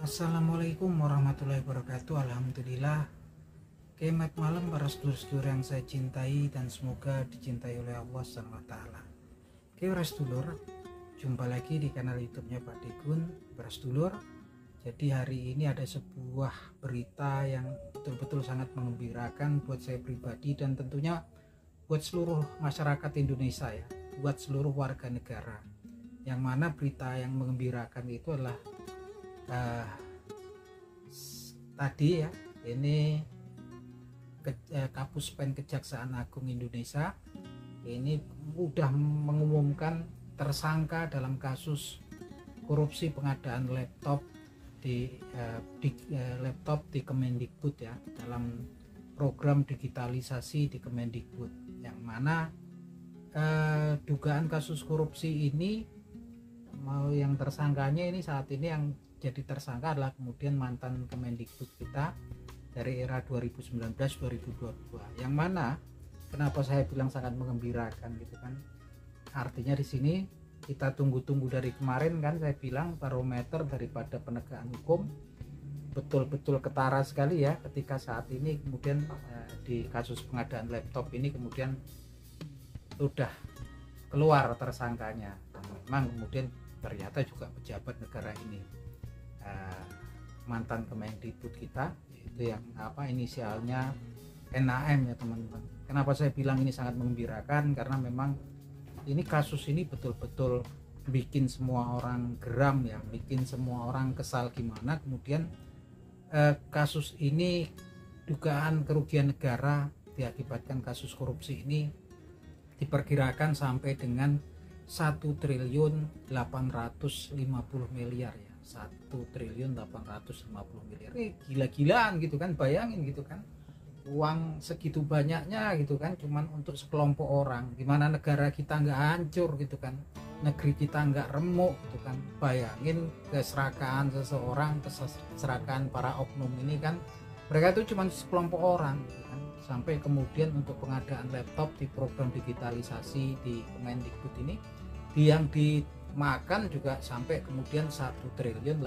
Assalamualaikum warahmatullahi wabarakatuh. Alhamdulillah. Kemat malam para sedulur-sedulur yang saya cintai dan semoga dicintai oleh Allah SWT. Oke para sedulur, jumpa lagi di kanal YouTube-nya Pak Degun. Para sedulur, jadi hari ini ada sebuah berita yang betul-betul sangat mengembirakan buat saya pribadi dan tentunya buat seluruh masyarakat Indonesia ya, buat seluruh warga negara. Yang mana berita yang mengembirakan itu adalah tadi ya, ini Kapus Pen Kejaksaan Agung Indonesia ini udah mengumumkan tersangka dalam kasus korupsi pengadaan laptop di Kemendikbud ya, dalam program digitalisasi di Kemendikbud, yang mana dugaan kasus korupsi ini mau yang tersangkanya ini saat ini yang jadi tersangka adalah kemudian mantan Kemendikbud kita dari era 2019-2022, yang mana kenapa saya bilang sangat mengembirakan gitu kan, artinya di sini kita tunggu-tunggu dari kemarin kan, saya bilang barometer daripada penegakan hukum betul-betul ketara sekali ya, ketika saat ini kemudian di kasus pengadaan laptop ini kemudian sudah keluar tersangkanya, dan memang kemudian ternyata juga pejabat negara ini, mantan Kemendikbud kita, itu yang inisialnya NAM ya teman-teman. Kenapa saya bilang ini sangat mengembirakan, karena memang ini kasus ini betul-betul bikin semua orang geram ya, bikin semua orang kesal gimana kemudian kasus ini, dugaan kerugian negara diakibatkan kasus korupsi ini diperkirakan sampai dengan 1.850 miliar ya, 1.850 miliar. Gila-gilaan gitu kan, bayangin gitu kan, uang segitu banyaknya gitu kan cuman untuk sekelompok orang. Gimana negara kita nggak hancur gitu kan, negeri kita nggak remuk gitu kan. Bayangin keserakahan seseorang, keserakahan para oknum ini kan, mereka itu cuman sekelompok orang gitu kan. Sampai kemudian untuk pengadaan laptop di program digitalisasi di Kemendikbud ini yang dimakan juga sampai kemudian 1.850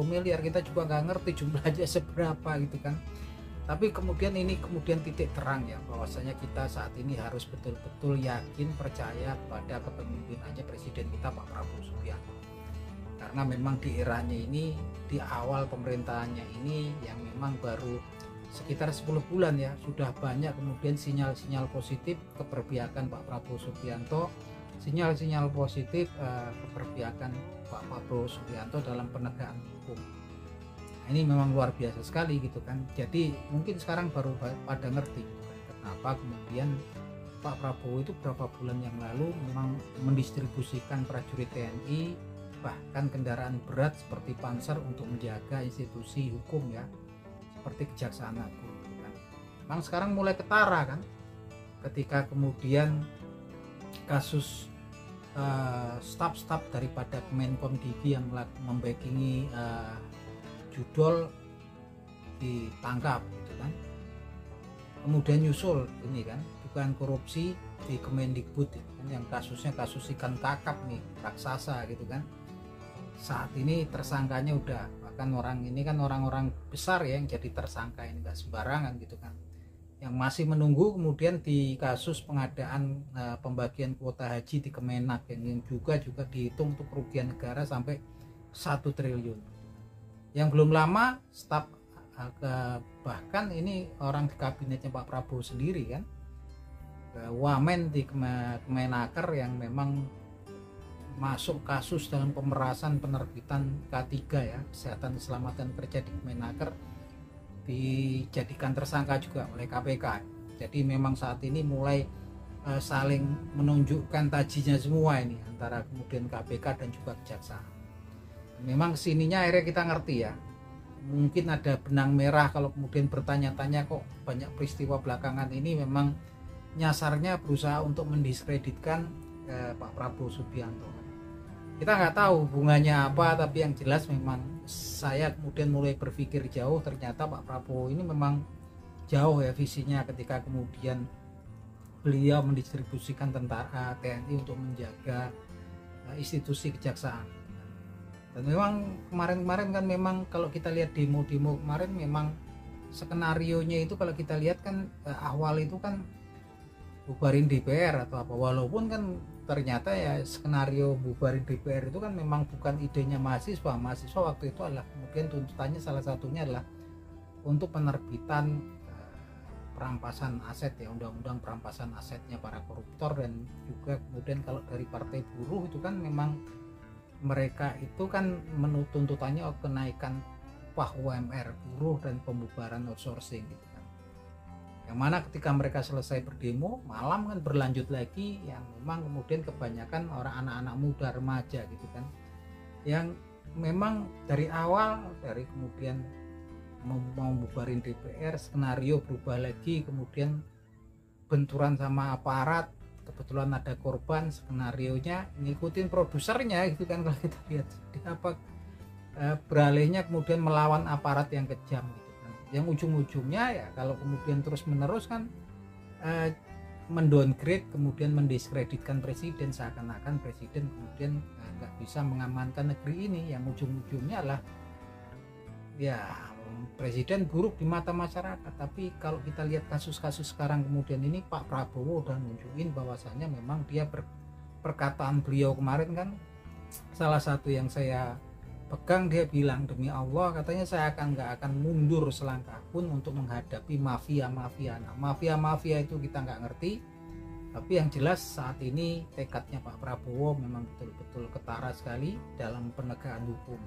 miliar. Kita juga nggak ngerti jumlahnya seberapa gitu kan, tapi kemudian ini kemudian titik terang ya, bahwasanya kita saat ini harus betul-betul yakin, percaya pada kepemimpinannya Presiden kita Pak Prabowo Subianto, karena memang di eranya ini, di awal pemerintahannya ini yang memang baru sekitar 10 bulan ya, sudah banyak kemudian sinyal-sinyal positif keberpihakan Pak Prabowo Subianto, sinyal-sinyal positif keberpihakan Pak Prabowo Subianto dalam penegakan hukum. Nah, ini memang luar biasa sekali gitu kan. Jadi mungkin sekarang baru pada ngerti kenapa kemudian Pak Prabowo itu beberapa bulan yang lalu memang mendistribusikan prajurit TNI, bahkan kendaraan berat seperti Panser untuk menjaga institusi hukum ya, seperti Kejaksaan Agung gitu kan. Memang sekarang mulai ketara kan, ketika kemudian kasus staf-staf daripada Kemenkom DB yang membackingi judol ditangkap gitu kan. Kemudian nyusul ini kan dugaan korupsi di Kemendikbud kan, yang kasusnya kasus ikan kakap nih, raksasa gitu kan. Saat ini tersangkanya udah, bahkan orang ini kan orang-orang besar ya yang jadi tersangka, ini nggak sembarangan gitu kan. Yang masih menunggu kemudian di kasus pengadaan pembagian kuota haji di Kemenak yang juga dihitung untuk kerugian negara sampai 1 triliun. Yang belum lama staf bahkan ini orang di kabinetnya Pak Prabowo sendiri kan, wamen di Kemenaker yang memang masuk kasus dalam pemerasan penerbitan K3 ya, kesehatan keselamatan kerja di Kemenaker, dijadikan tersangka juga oleh KPK. Jadi memang saat ini mulai saling menunjukkan tajinya semua ini antara kemudian KPK dan juga kejaksaan. Memang sininya akhirnya kita ngerti ya, mungkin ada benang merah kalau kemudian bertanya-tanya kok banyak peristiwa belakangan ini memang nyasarnya berusaha untuk mendiskreditkan Pak Prabowo Subianto. Kita nggak tahu hubungannya apa, tapi yang jelas memang saya kemudian mulai berpikir jauh, ternyata Pak Prabowo ini memang jauh ya visinya ketika kemudian beliau mendistribusikan tentara TNI untuk menjaga institusi kejaksaan. Dan memang kemarin-kemarin kan memang kalau kita lihat demo-demo kemarin memang skenarionya itu kalau kita lihat kan awal itu kan bubarin DPR atau apa, walaupun kan ternyata ya skenario bubarin DPR itu kan memang bukan idenya mahasiswa waktu itu adalah kemudian tuntutannya salah satunya adalah untuk penerbitan perampasan aset ya, undang-undang perampasan asetnya para koruptor. Dan juga kemudian kalau dari partai buruh itu kan memang mereka itu kan tuntutannya kenaikan upah UMR buruh dan pembubaran outsourcing gitu kan. Yang mana ketika mereka selesai berdemo malam kan berlanjut lagi yang memang kemudian kebanyakan orang anak-anak muda remaja gitu kan, yang memang dari awal dari kemudian mau bubarin DPR skenario berubah lagi, kemudian benturan sama aparat, kebetulan ada korban, skenarionya ngikutin produsernya gitu kan kalau kita lihat apa beralihnya kemudian melawan aparat yang kejam gitu kan, yang ujung-ujungnya ya kalau kemudian terus menerus kan mendowngrade kemudian mendiskreditkan presiden, seakan-akan presiden kemudian nggak bisa mengamankan negeri ini, yang ujung-ujungnya adalah ya presiden buruk di mata masyarakat. Tapi kalau kita lihat kasus-kasus sekarang kemudian ini Pak Prabowo udah nunjukin bahwasannya memang dia perkataan beliau kemarin kan salah satu yang saya pegang, dia bilang demi Allah katanya saya nggak akan mundur selangkah pun untuk menghadapi mafia-mafia. Nah, mafia-mafia itu kita nggak ngerti, tapi yang jelas saat ini tekadnya Pak Prabowo memang betul-betul ketara sekali dalam penegakan hukum.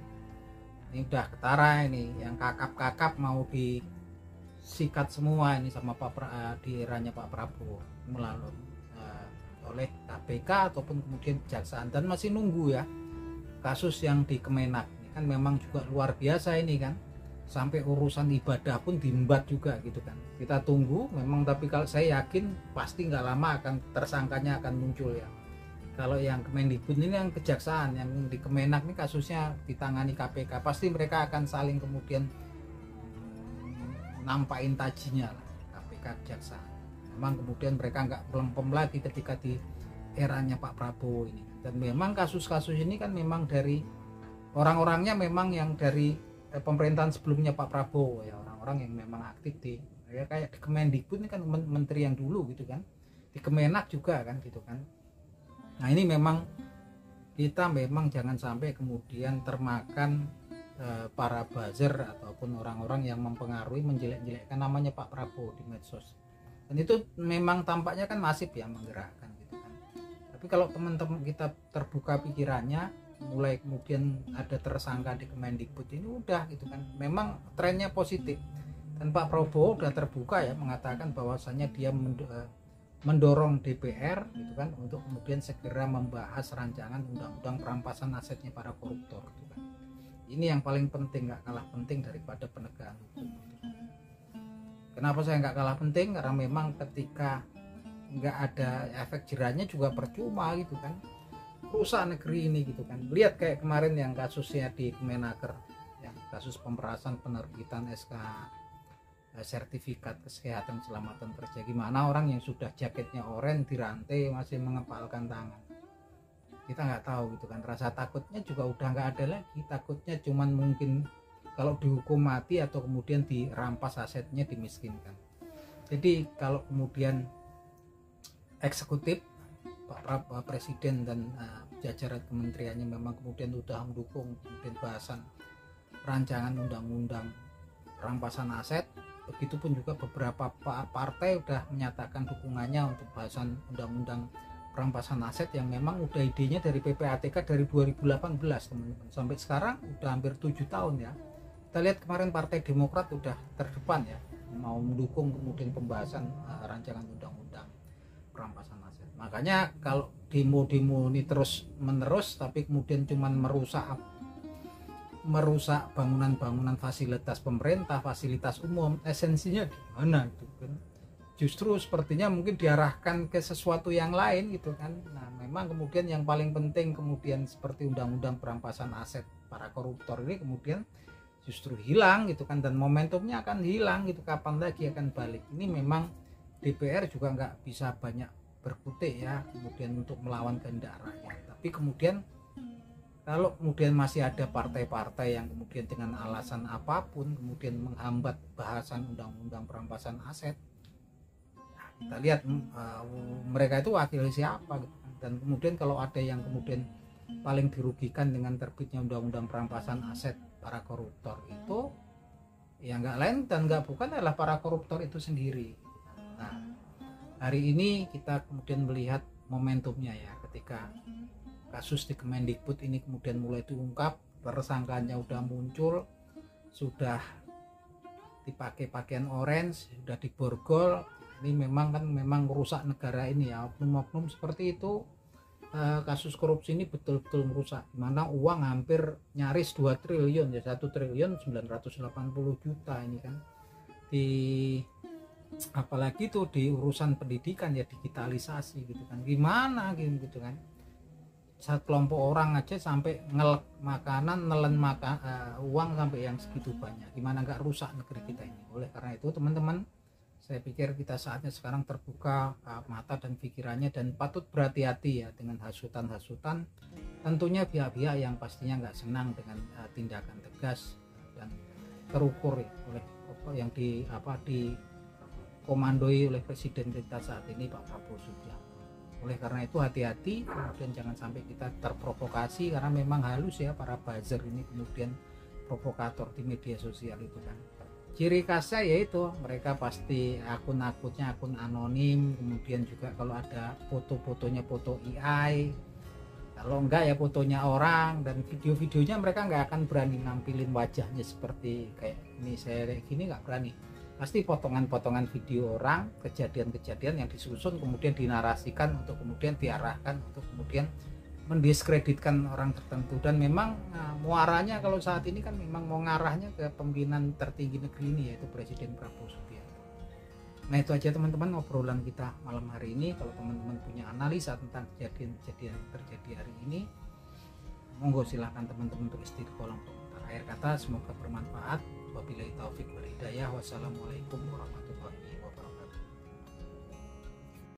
Ini udah ketara ini, yang kakap-kakap mau disikat semua ini sama di eranya Pak Prabowo melalui oleh KPK ataupun kemudian kejaksaan, dan masih nunggu ya kasus yang di Kemenak ini kan memang juga luar biasa ini kan, sampai urusan ibadah pun diembat juga gitu kan. Kita tunggu memang, tapi kalau saya yakin pasti nggak lama akan tersangkanya akan muncul ya. Kalau yang Kemendikbud ini yang kejaksaan, yang di Kemenak ini kasusnya ditangani KPK, pasti mereka akan saling kemudian nampain tajinya lah, KPK kejaksaan. Memang kemudian mereka nggak pelempem lagi ketika di eranya Pak Prabowo ini. Dan memang kasus-kasus ini kan memang dari orang-orangnya memang yang dari pemerintahan sebelumnya Pak Prabowo ya, orang-orang yang memang aktif di ya, kayak di Kemendikbud ini kan menteri yang dulu gitu kan, di Kemenak juga kan gitu kan. Nah ini memang kita memang jangan sampai kemudian termakan para buzzer ataupun orang-orang yang mempengaruhi menjelek-jelekkan namanya Pak Prabowo di medsos. Dan itu memang tampaknya kan masif ya menggerakkan gitu kan. Tapi kalau teman-teman kita terbuka pikirannya, mulai kemudian ada tersangka di Kemendikbud ini udah gitu kan, memang trennya positif. Dan Pak Prabowo udah terbuka ya mengatakan bahwasannya dia mendorong DPR gitu kan untuk kemudian segera membahas rancangan undang-undang perampasan asetnya para koruptor gitu kan. Ini yang paling penting, nggak kalah penting daripada penegakan hukum gitu. Kenapa saya nggak kalah penting? Karena memang ketika nggak ada efek jerahnya juga percuma gitu kan, rusak negeri ini gitu kan. Lihat kayak kemarin yang kasusnya di Kemenaker, yang kasus pemerasan penerbitan SK sertifikat kesehatan keselamatan kerja, gimana orang yang sudah jaketnya oranye dirantai masih mengepalkan tangan. Kita nggak tahu gitu kan, rasa takutnya juga udah nggak ada lagi. Takutnya cuman mungkin kalau dihukum mati atau kemudian dirampas asetnya, dimiskinkan. Jadi kalau kemudian eksekutif Pak Presiden dan jajaran kementeriannya memang kemudian sudah mendukung kemudian bahasan rancangan undang-undang perampasan aset, begitupun juga beberapa partai sudah menyatakan dukungannya untuk bahasan undang-undang perampasan aset yang memang udah idenya dari PPATK dari 2018 teman-teman, sampai sekarang udah hampir 7 tahun ya. Kita lihat kemarin Partai Demokrat udah terdepan ya, mau mendukung kemudian pembahasan rancangan undang-undang perampasan aset. Makanya kalau demo-demo ini terus menerus tapi kemudian cuman merusak bangunan-bangunan fasilitas pemerintah, fasilitas umum, esensinya di mana itu kan? Justru sepertinya mungkin diarahkan ke sesuatu yang lain gitu kan. Nah, memang kemudian yang paling penting kemudian seperti undang-undang perampasan aset para koruptor ini kemudian justru hilang gitu kan, dan momentumnya akan hilang gitu, kapan lagi akan balik. Ini memang DPR juga nggak bisa banyak berkutik ya kemudian untuk melawan kehendak rakyat, tapi kemudian Kalau kemudian masih ada partai-partai yang kemudian dengan alasan apapun kemudian menghambat bahasan undang-undang perampasan aset, nah, kita lihat mereka itu wakil siapa gitu kan. Dan kemudian kalau ada yang kemudian paling dirugikan dengan terbitnya undang-undang perampasan aset para koruptor itu ya nggak lain dan nggak bukan adalah para koruptor itu sendiri. Nah, hari ini kita kemudian melihat momentumnya ya, ketika kasus di Kemendikbud ini kemudian mulai diungkap, tersangkanya udah muncul, sudah dipakai pakaian orange, sudah diborgol. Ini memang merusak negara ini ya, oknum-oknum seperti itu. Kasus korupsi ini betul-betul merusak, dimana uang hampir nyaris 2 triliun ya, 1 triliun 980 juta ini kan, apalagi tuh di urusan pendidikan ya, digitalisasi gitu kan, gimana gitu kan, kelompok orang aja sampai makanan, nelen uang sampai yang segitu banyak, gimana nggak rusak negeri kita ini. Oleh karena itu teman-teman, saya pikir kita saatnya sekarang terbuka mata dan pikirannya dan patut berhati-hati ya dengan hasutan-hasutan, tentunya pihak-pihak yang pastinya nggak senang dengan tindakan tegas dan terukur ya, oleh yang dikomandoi oleh Presiden kita saat ini, Pak Prabowo Subianto. Oleh karena itu hati-hati, kemudian jangan sampai kita terprovokasi, karena memang halus ya para buzzer ini, kemudian provokator di media sosial itu kan. Ciri khasnya yaitu mereka pasti akun-akunnya akun anonim, kemudian juga kalau ada foto-fotonya foto AI, kalau enggak ya fotonya orang, dan video-videonya mereka nggak akan berani nampilin wajahnya seperti kayak ini, saya kayak gini nggak berani. Pasti potongan-potongan video orang, kejadian-kejadian yang disusun kemudian dinarasikan untuk kemudian diarahkan untuk kemudian mendiskreditkan orang tertentu. Dan memang muaranya kalau saat ini kan memang mau ngarahnya ke pimpinan tertinggi negeri ini, yaitu Presiden Prabowo Subianto. Nah itu aja teman-teman obrolan kita malam hari ini. Kalau teman-teman punya analisa tentang kejadian-kejadian yang terjadi hari ini, monggo silahkan teman-teman tulis di kolom komentar. Akhir kata, semoga bermanfaat. Wabillahi taufik wal hidayah. Wassalamualaikum warahmatullahi wabarakatuh.